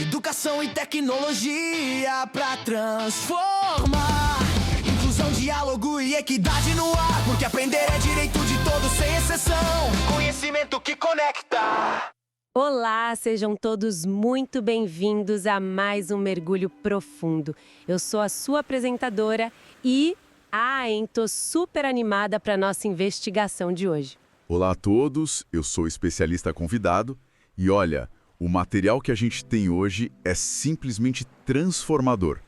Educação e tecnologia pra transformar. Inclusão, diálogo e equidade no ar. Porque aprender é direito de todos sem exceção. Conhecimento que conecta. Olá, sejam todos muito bem-vindos a mais um Mergulho Profundo. Eu sou a sua apresentadora e, tô super animada para a nossa investigação de hoje. Olá a todos, eu sou o especialista convidado e olha, o material que a gente tem hoje é simplesmente transformador.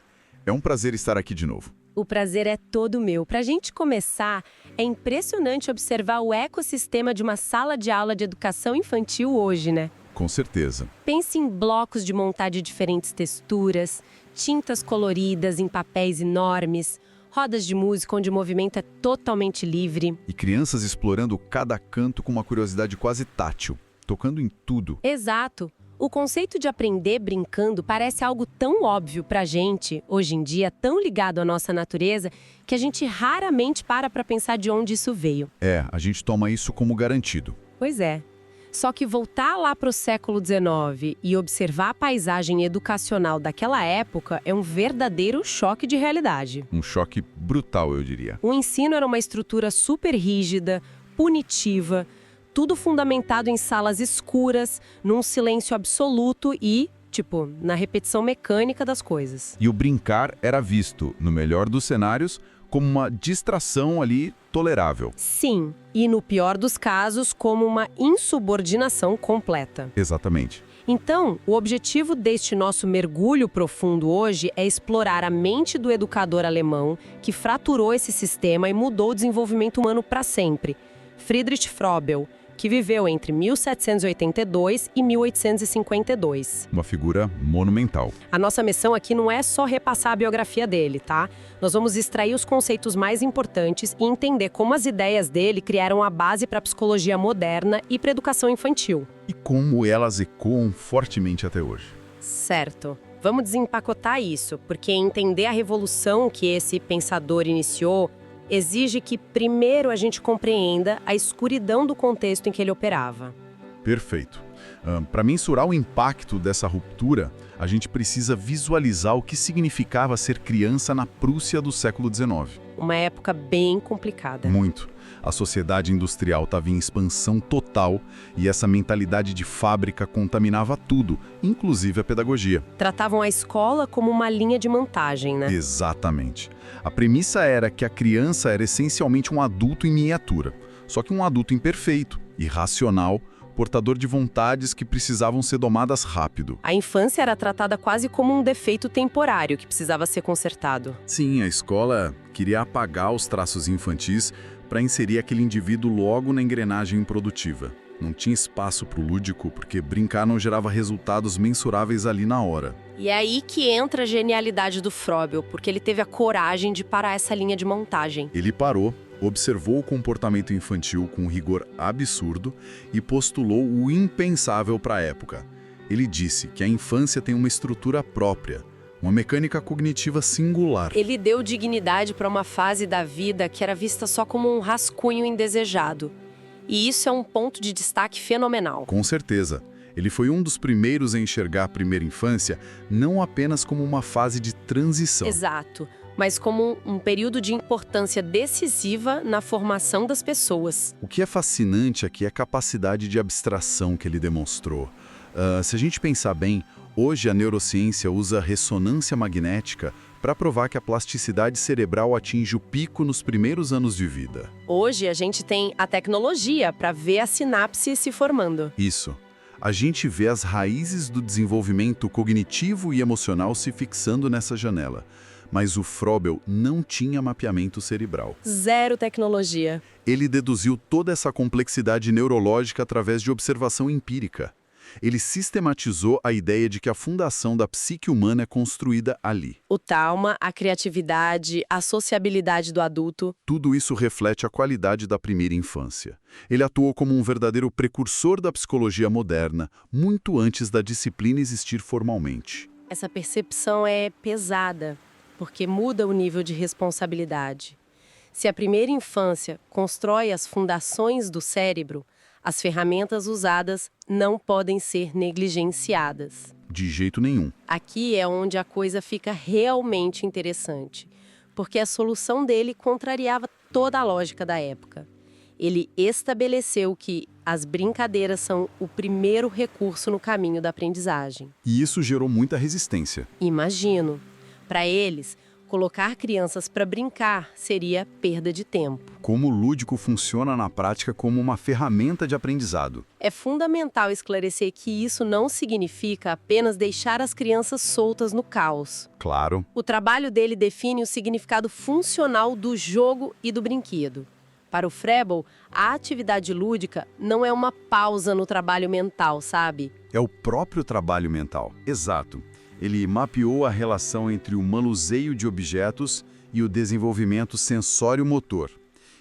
É um prazer estar aqui de novo. O prazer é todo meu. Para a gente começar, é impressionante observar o ecossistema de uma sala de aula de educação infantil hoje, né? Com certeza. Pense em blocos de montar de diferentes texturas, tintas coloridas em papéis enormes, rodas de música onde o movimento é totalmente livre. E crianças explorando cada canto com uma curiosidade quase tátil, tocando em tudo. Exato. O conceito de aprender brincando parece algo tão óbvio pra gente, hoje em dia, tão ligado à nossa natureza, que a gente raramente para pensar de onde isso veio. A gente toma isso como garantido. Pois é. Só que voltar lá para o século XIX e observar a paisagem educacional daquela época é um verdadeiro choque de realidade. Um choque brutal, eu diria. O ensino era uma estrutura super rígida, punitiva, tudo fundamentado em salas escuras, num silêncio absoluto e, na repetição mecânica das coisas. E o brincar era visto, no melhor dos cenários, como uma distração ali tolerável. Sim, e no pior dos casos, como uma insubordinação completa. Exatamente. Então, o objetivo deste nosso mergulho profundo hoje é explorar a mente do educador alemão que fraturou esse sistema e mudou o desenvolvimento humano para sempre, Friedrich Froebel, que viveu entre 1782 e 1852. Uma figura monumental. A nossa missão aqui não é só repassar a biografia dele, tá? Nós vamos extrair os conceitos mais importantes e entender como as ideias dele criaram a base para a psicologia moderna e para a educação infantil. E como elas ecoam fortemente até hoje. Certo. Vamos desempacotar isso, porque entender a revolução que esse pensador iniciou exige que primeiro a gente compreenda a escuridão do contexto em que ele operava. Perfeito. Para mensurar o impacto dessa ruptura, a gente precisa visualizar o que significava ser criança na Prússia do século XIX. Uma época bem complicada. Muito. A sociedade industrial estava em expansão total e essa mentalidade de fábrica contaminava tudo, inclusive a pedagogia. Tratavam a escola como uma linha de montagem, né? Exatamente. A premissa era que a criança era essencialmente um adulto em miniatura, só que um adulto imperfeito, irracional, portador de vontades que precisavam ser domadas rápido. A infância era tratada quase como um defeito temporário que precisava ser consertado. Sim, a escola queria apagar os traços infantis para inserir aquele indivíduo logo na engrenagem produtiva. Não tinha espaço para o lúdico, porque brincar não gerava resultados mensuráveis ali na hora. E é aí que entra a genialidade do Froebel, porque ele teve a coragem de parar essa linha de montagem. Ele parou, observou o comportamento infantil com um rigor absurdo e postulou o impensável para a época. Ele disse que a infância tem uma estrutura própria, uma mecânica cognitiva singular. Ele deu dignidade para uma fase da vida que era vista só como um rascunho indesejado. E isso é um ponto de destaque fenomenal. Com certeza. Ele foi um dos primeiros a enxergar a primeira infância não apenas como uma fase de transição. Exato, mas como um período de importância decisiva na formação das pessoas. O que é fascinante aqui é a capacidade de abstração que ele demonstrou. Se a gente pensar bem, hoje a neurociência usa ressonância magnética para provar que a plasticidade cerebral atinge o pico nos primeiros anos de vida. Hoje a gente tem a tecnologia para ver a sinapse se formando. Isso. A gente vê as raízes do desenvolvimento cognitivo e emocional se fixando nessa janela. Mas o Froebel não tinha mapeamento cerebral. Zero tecnologia. Ele deduziu toda essa complexidade neurológica através de observação empírica. Ele sistematizou a ideia de que a fundação da psique humana é construída ali. O trauma, a criatividade, a sociabilidade do adulto. Tudo isso reflete a qualidade da primeira infância. Ele atuou como um verdadeiro precursor da psicologia moderna, muito antes da disciplina existir formalmente. Essa percepção é pesada, porque muda o nível de responsabilidade. Se a primeira infância constrói as fundações do cérebro, As ferramentas usadas não podem ser negligenciadas. De jeito nenhum. Aqui é onde a coisa fica realmente interessante, porque a solução dele contrariava toda a lógica da época. Ele estabeleceu que as brincadeiras são o primeiro recurso no caminho da aprendizagem. E isso gerou muita resistência. Imagino. Para eles, colocar crianças para brincar seria perda de tempo. Como o lúdico funciona na prática como uma ferramenta de aprendizado. É fundamental esclarecer que isso não significa apenas deixar as crianças soltas no caos. Claro. O trabalho dele define o significado funcional do jogo e do brinquedo. Para o Froebel, a atividade lúdica não é uma pausa no trabalho mental, sabe? É o próprio trabalho mental. Exato. Ele mapeou a relação entre o manuseio de objetos e o desenvolvimento sensório-motor.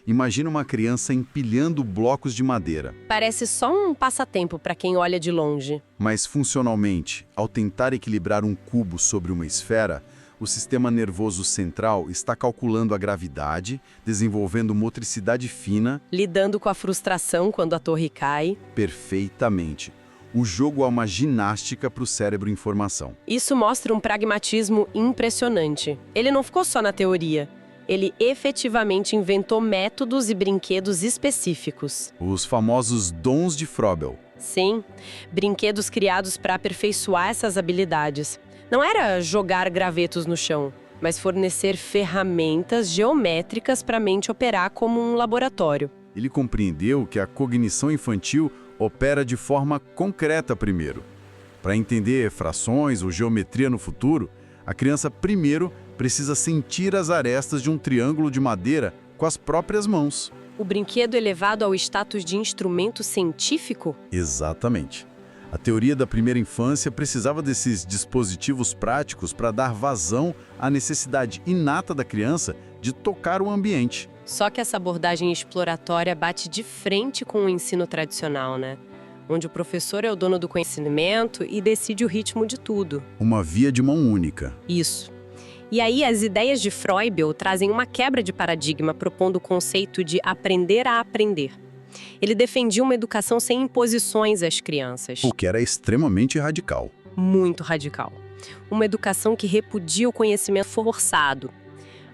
Imagina uma criança empilhando blocos de madeira. Parece só um passatempo para quem olha de longe. Mas funcionalmente, ao tentar equilibrar um cubo sobre uma esfera, o sistema nervoso central está calculando a gravidade, desenvolvendo motricidade fina. Lidando com a frustração quando a torre cai. Perfeitamente. O jogo é uma ginástica para o cérebro em formação. Isso mostra um pragmatismo impressionante. Ele não ficou só na teoria. Ele efetivamente inventou métodos e brinquedos específicos. Os famosos dons de Froebel. Sim, brinquedos criados para aperfeiçoar essas habilidades. Não era jogar gravetos no chão, mas fornecer ferramentas geométricas para a mente operar como um laboratório. Ele compreendeu que a cognição infantil opera de forma concreta primeiro. Para entender frações ou geometria no futuro, a criança primeiro precisa sentir as arestas de um triângulo de madeira com as próprias mãos. O brinquedo elevado ao status de instrumento científico? Exatamente. A teoria da primeira infância precisava desses dispositivos práticos para dar vazão à necessidade inata da criança de tocar o ambiente. Só que essa abordagem exploratória bate de frente com o ensino tradicional, né? Onde o professor é o dono do conhecimento e decide o ritmo de tudo. Uma via de mão única. Isso. E aí as ideias de Froebel trazem uma quebra de paradigma, propondo o conceito de aprender a aprender. Ele defendia uma educação sem imposições às crianças. O que era extremamente radical. Muito radical. Uma educação que repudia o conhecimento forçado.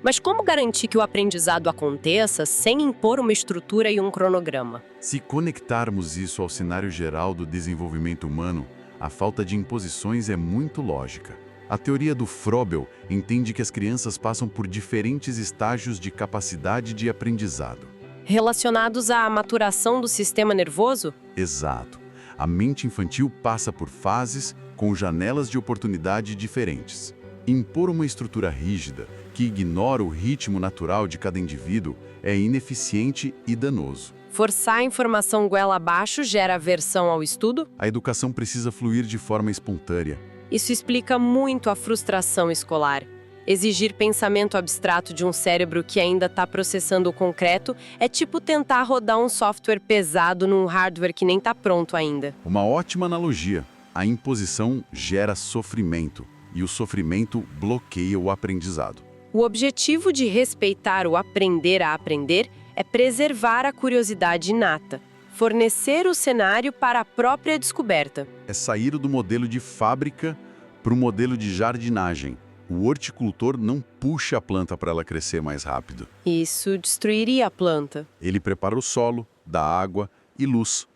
Mas como garantir que o aprendizado aconteça sem impor uma estrutura e um cronograma? Se conectarmos isso ao cenário geral do desenvolvimento humano, a falta de imposições é muito lógica. A teoria do Froebel entende que as crianças passam por diferentes estágios de capacidade de aprendizado. Relacionados à maturação do sistema nervoso? Exato. A mente infantil passa por fases com janelas de oportunidade diferentes. Impor uma estrutura rígida, que ignora o ritmo natural de cada indivíduo, é ineficiente e danoso. Forçar a informação goela abaixo gera aversão ao estudo? A educação precisa fluir de forma espontânea. Isso explica muito a frustração escolar. Exigir pensamento abstrato de um cérebro que ainda está processando o concreto é tipo tentar rodar um software pesado num hardware que nem está pronto ainda. Uma ótima analogia. A imposição gera sofrimento, e o sofrimento bloqueia o aprendizado. O objetivo de respeitar o aprender a aprender é preservar a curiosidade inata, fornecer o cenário para a própria descoberta. É sair do modelo de fábrica para o modelo de jardinagem. O horticultor não puxa a planta para ela crescer mais rápido. Isso destruiria a planta. Ele prepara o solo, dá água e luz.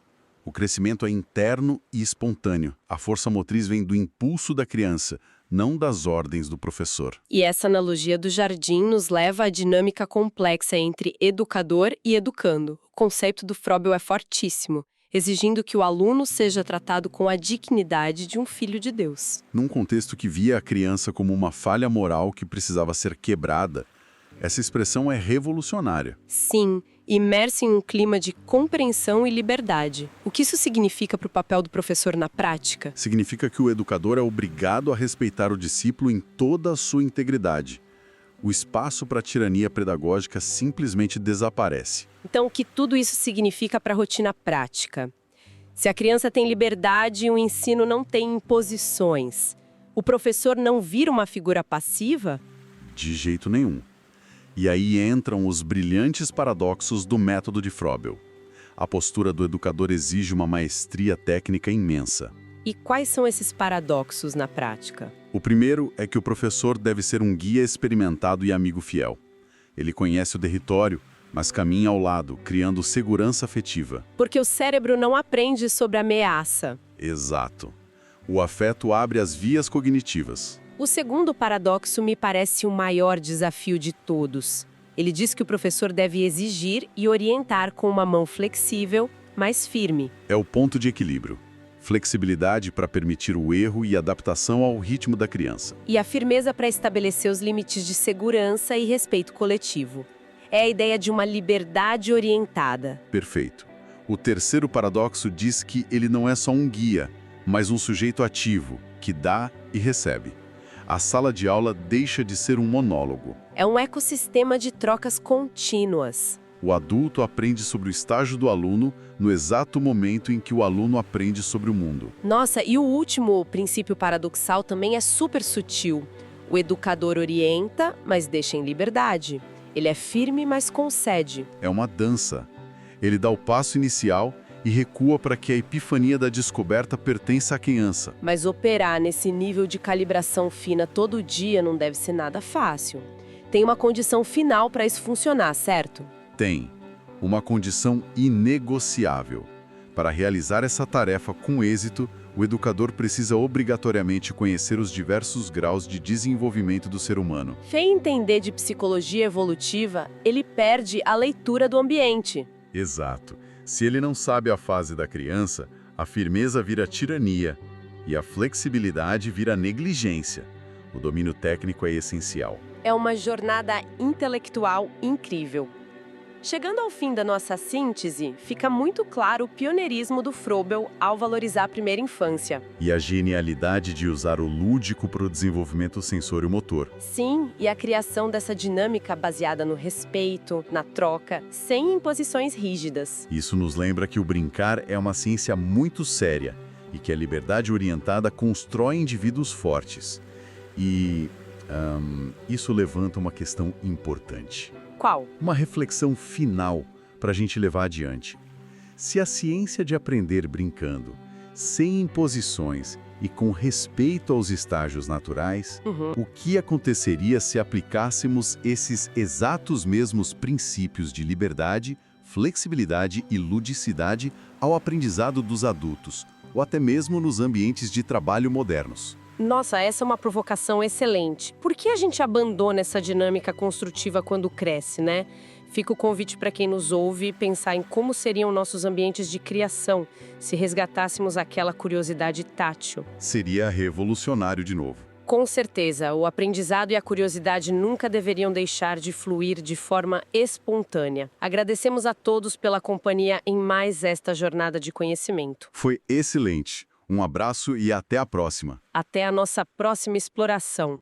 O crescimento é interno e espontâneo. A força motriz vem do impulso da criança, não das ordens do professor. E essa analogia do jardim nos leva à dinâmica complexa entre educador e educando. O conceito do Froebel é fortíssimo, exigindo que o aluno seja tratado com a dignidade de um filho de Deus. Num contexto que via a criança como uma falha moral que precisava ser quebrada, essa expressão é revolucionária. Sim, imersa em um clima de compreensão e liberdade. O que isso significa para o papel do professor na prática? Significa que o educador é obrigado a respeitar o discípulo em toda a sua integridade. O espaço para a tirania pedagógica simplesmente desaparece. Então, o que tudo isso significa para a rotina prática? Se a criança tem liberdade, o ensino não tem imposições. O professor não vira uma figura passiva? De jeito nenhum. E aí entram os brilhantes paradoxos do método de Froebel. A postura do educador exige uma maestria técnica imensa. E quais são esses paradoxos na prática? O primeiro é que o professor deve ser um guia experimentado e amigo fiel. Ele conhece o território, mas caminha ao lado, criando segurança afetiva. Porque o cérebro não aprende sobre ameaça. Exato. O afeto abre as vias cognitivas. O segundo paradoxo me parece o maior desafio de todos. Ele diz que o professor deve exigir e orientar com uma mão flexível, mas firme. É o ponto de equilíbrio. Flexibilidade para permitir o erro e adaptação ao ritmo da criança. E a firmeza para estabelecer os limites de segurança e respeito coletivo. É a ideia de uma liberdade orientada. Perfeito. O terceiro paradoxo diz que ele não é só um guia, mas um sujeito ativo, que dá e recebe. A sala de aula deixa de ser um monólogo. É um ecossistema de trocas contínuas. O adulto aprende sobre o estágio do aluno no exato momento em que o aluno aprende sobre o mundo. Nossa, e o último princípio paradoxal também é super sutil. O educador orienta, mas deixa em liberdade. Ele é firme, mas concede. É uma dança. Ele dá o passo inicial e recua para que a epifania da descoberta pertença à criança. Mas operar nesse nível de calibração fina todo dia não deve ser nada fácil. Tem uma condição final para isso funcionar, certo? Tem. Uma condição inegociável. Para realizar essa tarefa com êxito, o educador precisa obrigatoriamente conhecer os diversos graus de desenvolvimento do ser humano. Sem entender de psicologia evolutiva, ele perde a leitura do ambiente. Exato. Se ele não sabe a fase da criança, a firmeza vira tirania e a flexibilidade vira negligência. O domínio técnico é essencial. É uma jornada intelectual incrível. Chegando ao fim da nossa síntese, fica muito claro o pioneirismo do Froebel ao valorizar a primeira infância. E a genialidade de usar o lúdico para o desenvolvimento sensório-motor. Sim, e a criação dessa dinâmica baseada no respeito, na troca, sem imposições rígidas. Isso nos lembra que o brincar é uma ciência muito séria e que a liberdade orientada constrói indivíduos fortes. E isso levanta uma questão importante. Qual? Uma reflexão final para a gente levar adiante. Se a ciência de aprender brincando, sem imposições e com respeito aos estágios naturais, o que aconteceria se aplicássemos esses exatos mesmos princípios de liberdade, flexibilidade e ludicidade ao aprendizado dos adultos, ou até mesmo nos ambientes de trabalho modernos? Nossa, essa é uma provocação excelente. Por que a gente abandona essa dinâmica construtiva quando cresce, né? Fica o convite para quem nos ouve pensar em como seriam nossos ambientes de criação se resgatássemos aquela curiosidade tátil. Seria revolucionário de novo. Com certeza, o aprendizado e a curiosidade nunca deveriam deixar de fluir de forma espontânea. Agradecemos a todos pela companhia em mais esta jornada de conhecimento. Foi excelente. Um abraço e até a próxima. Até a nossa próxima exploração.